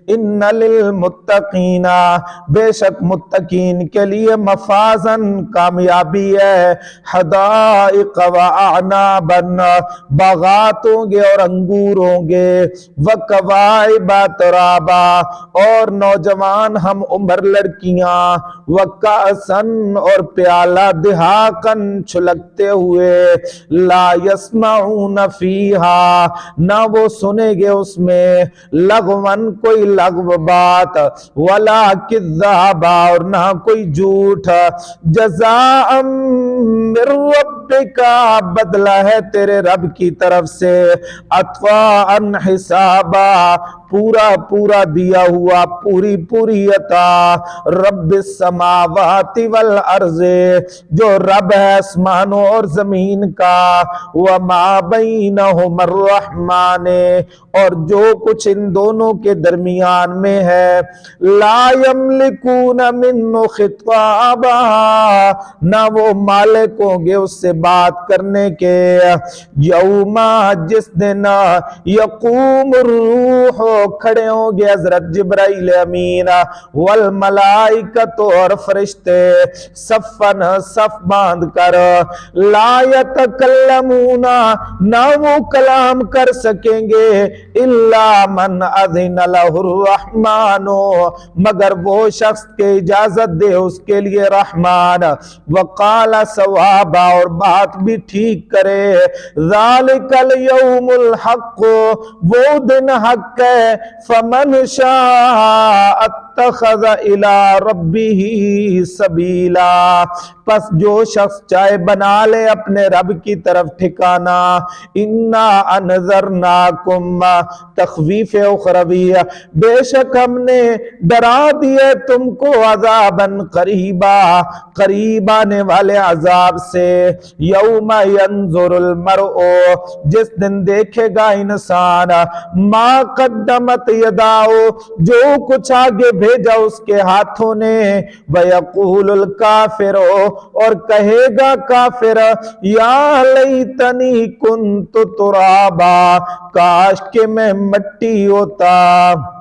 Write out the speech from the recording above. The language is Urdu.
ان للمتقین، بے شک متقین کے لیے مفازن کامیابی ہے، حدائق و اعنابا باغات ہوں گے اور انگور ہوں گے، وکواعب ترابا اور نوجوان ہم عمر لڑکیاں، وکأسن اور پیالہ دہاقن چھلکتے ہوئے، لا یسمعون فیہا نہ وہ سنیں گے اس میں لغون کوئی لغو بات، ولا کذابا اور نہ کوئی جھوٹ، جزاء من ربک بدلہ ہے تیرے رب کی طرف سے، عطاء حسابا پورا پورا دیا ہوا، پوری پوری عطا، رب السماوات والارض جو رب ہے آسمانوں اور زمین کا، وما بینہما الرحمن اور جو کچھ ان دونوں کے درمیان میں ہے، لا یملکون منہ خطابا نہ وہ مالک ہوں گے اس سے بات کرنے کے، یوم جس دن یقوم الروح کھڑے ہوں گے حضرت جبرائیل امین والملائکۃ اور فرشتے صفن صف باندھ کر، لا یتکلمون نہ وہ کلام کر سکیں گے، الا من اذن لہ الرحمن مگر وہ شخص کے اجازت دے اس کے لیے رحمان، وقال صوابا اور بات بھی ٹھیک کرے، ذالک الیوم الحق وہ دن حق ہے، فمن شاء اتخذ الی ربہ سبیلا پس جو شخص چاہے بنا لے اپنے رب کی طرف ٹھکانہ، انا انذرناکم تخویف اخروی بے شک ہم نے ڈرا دیے تم کو عذاباً قریبا قریب آنے والے عذاب سے، یوم ینظر المرء جس دن دیکھے گا انسان ما قدمت یداؤ جو کچھ آگے بھیجا اس کے ہاتھوں نے، ویقول الکافر اور کہے گا کافر یا لیتنی کنت ترابا کاش کہ میں مٹی ہوتا۔